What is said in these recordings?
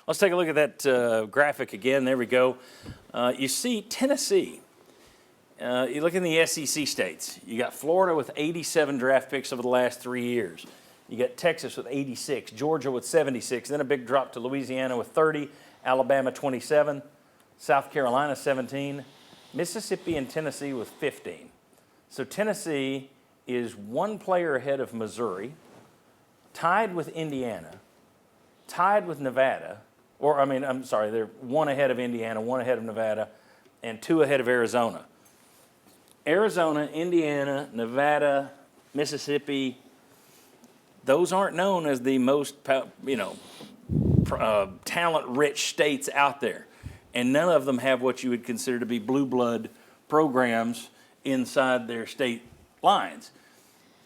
Let's take a look at that graphic again. There we go. You see Tennessee. You look in the SEC states. You got Florida with 87 draft picks over the last 3 years. You got Texas with 86, Georgia with 76, then a big drop to Louisiana with 30, Alabama 27, South Carolina 17, Mississippi and Tennessee with 15. So Tennessee is one player ahead of Missouri, tied with Indiana, tied with Nevada, they're one ahead of Indiana, one ahead of Nevada, and two ahead of Arizona. Arizona, Indiana, Nevada, Mississippi, those aren't known as the most, talent-rich states out there. And none of them have what you would consider to be blue blood programs inside their state lines.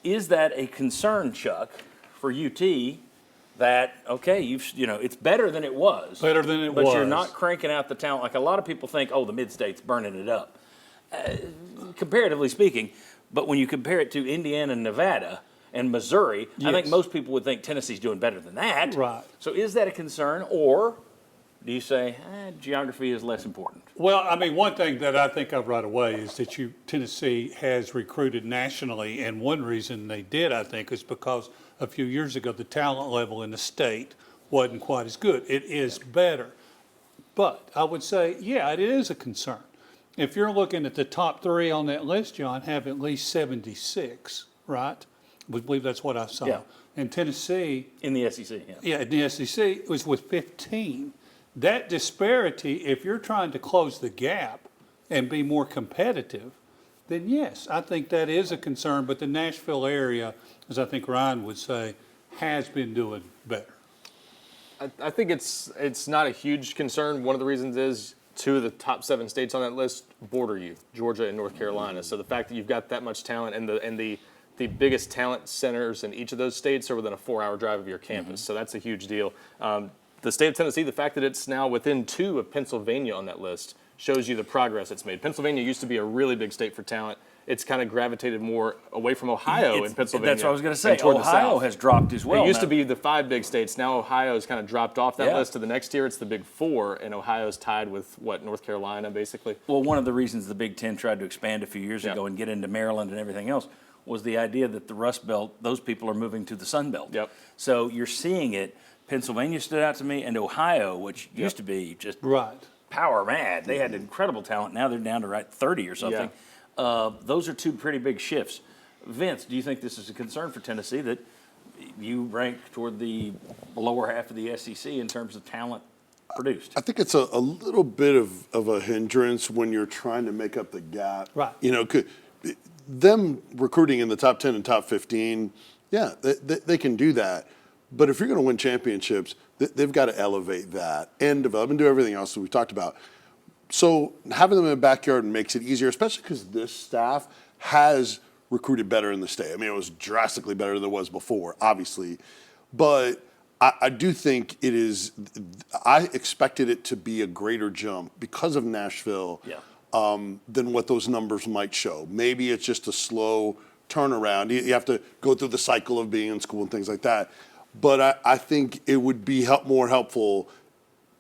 Is that a concern, Chuck, for UT that, okay, it's better than it was. Better than it but was. But you're not cranking out the talent. Like a lot of people think, the mid-state's burning it up. Comparatively speaking, but when you compare it to Indiana and Nevada and Missouri, yes. I think most people would think Tennessee's doing better than that. Right. So is that a concern, or do you say geography is less important? Well, one thing that I think of right away is that Tennessee has recruited nationally, and one reason they did, I think, is because a few years ago the talent level in the state wasn't quite as good. It is better. But I would say, it is a concern. If you're looking at the top three on that list, John, have at least 76, right? I believe that's what I saw. Yeah. And Tennessee. In the SEC, yeah. Yeah, in the SEC was with 15. That disparity, if you're trying to close the gap and be more competitive, then yes, I think that is a concern. But the Nashville area, as I think Ryan would say, has been doing better. I think it's not a huge concern. One of the reasons is 2 of the top 7 states on that list border you, Georgia and North Carolina. So the fact that you've got that much talent and the biggest talent centers in each of those states are within a 4-hour drive of your campus. Mm-hmm. So that's a huge deal. The state of Tennessee, the fact that it's now within 2 of Pennsylvania on that list shows you the progress it's made. Pennsylvania used to be a really big state for talent. It's kind of gravitated more away from Ohio in Pennsylvania. That's what I was going to say. Ohio has dropped as well. It used to be the 5 big states. Now Ohio has kind of dropped off that list to the next year. It's the big 4, and Ohio's tied with, North Carolina, basically? Well, one of the reasons the Big Ten tried to expand a few years ago and get into Maryland and everything else was the idea that the Rust Belt, those people are moving to the Sun Belt. Yep. So you're seeing it. Pennsylvania stood out to me, and Ohio, which used to be just power mad. They had incredible talent. Now they're down to 30 or something. Yeah. Those are 2 pretty big shifts. Vince, do you think this is a concern for Tennessee that you rank toward the lower half of the SEC in terms of talent produced? I think it's a little bit of a hindrance when you're trying to make up the gap. Right. Them recruiting in the top 10 and top 15, they can do that. But if you're going to win championships, they've got to elevate that and develop and do everything else that we've talked about. So having them in the backyard makes it easier, especially because this staff has recruited better in the state. It was drastically better than it was before, obviously. But I do think it is – I expected it to be a greater jump because of Nashville than what those numbers might show. Maybe it's just a slow turnaround. You have to go through the cycle of being in school and things like that. But I think it would be more helpful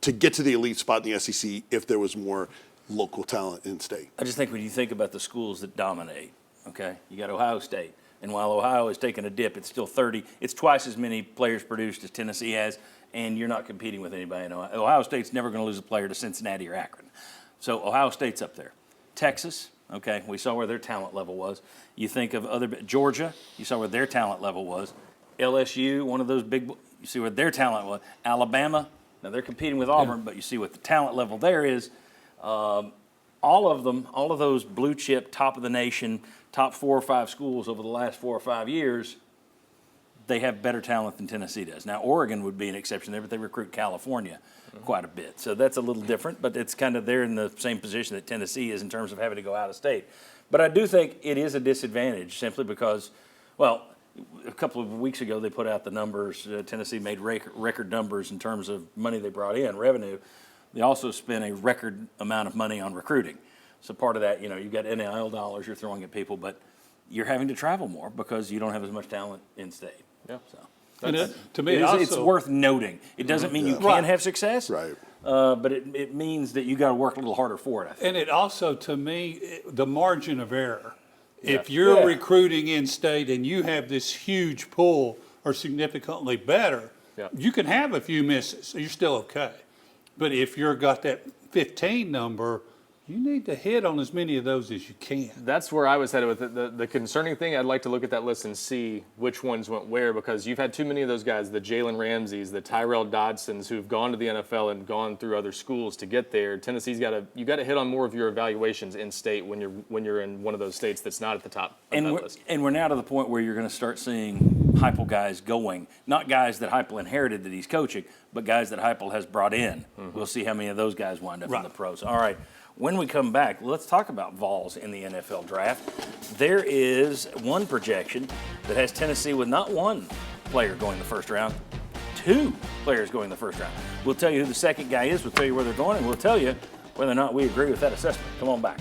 to get to the elite spot in the SEC if there was more local talent in state. I just think when you think about the schools that dominate, okay, you got Ohio State. And while Ohio has taken a dip, it's still 30. It's twice as many players produced as Tennessee has, and you're not competing with anybody in Ohio. Ohio State's never going to lose a player to Cincinnati or Akron. So Ohio State's up there. Texas, okay, we saw where their talent level was. You think of Georgia, you saw where their talent level was. LSU, one of those big, you see where their talent was. Alabama, now they're competing with Auburn, but you see what the talent level there is. All of them, all of those blue chip, top of the nation, top 4 or 5 schools over the last 4 or 5 years, they have better talent than Tennessee does. Now, Oregon would be an exception there, but they recruit California quite a bit. So that's a little different, but it's kind of they're in the same position that Tennessee is in terms of having to go out of state. But I do think it is a disadvantage simply because, well, a couple of weeks ago they put out the numbers. Tennessee made record numbers in terms of money they brought in, revenue. They also spent a record amount of money on recruiting. So part of that, you've got NIL dollars you're throwing at people, but you're having to travel more because you don't have as much talent in state. Yeah. So And to me, It's also, worth noting. It doesn't mean you Right. can't have success. Right. But it means that you got to work a little harder for it, I think. and it also, to me, the margin of error. If you're Yeah. recruiting in-state and you have this huge pool or significantly better, Yeah. you can have a few misses, so you're still okay. But if you're got that 15 number, you need to hit on as many of those as you can. That's where I was headed with it. The concerning thing, I'd like to look at that list and see which ones went where, because you've had too many of those guys, the Jalen Ramseys, the Tyrell Dodsons, who've gone to the NFL and gone through other schools to get there. Tennessee's you got to hit on more of your evaluations in state when you're in one of those states that's not at the top of that list. And we're now to the point where you're going to start seeing Heupel guys going, not guys that Heupel inherited that he's coaching, but guys that Heupel has brought in. We'll see how many of those guys wind up in Right. the pros. All right. When we come back, let's talk about Vols in the NFL draft. There is one projection that has Tennessee with not one player going the first round, 2 players going the first round. We'll tell you who the second guy is, we'll tell you where they're going, and we'll tell you whether or not we agree with that assessment. Come on back.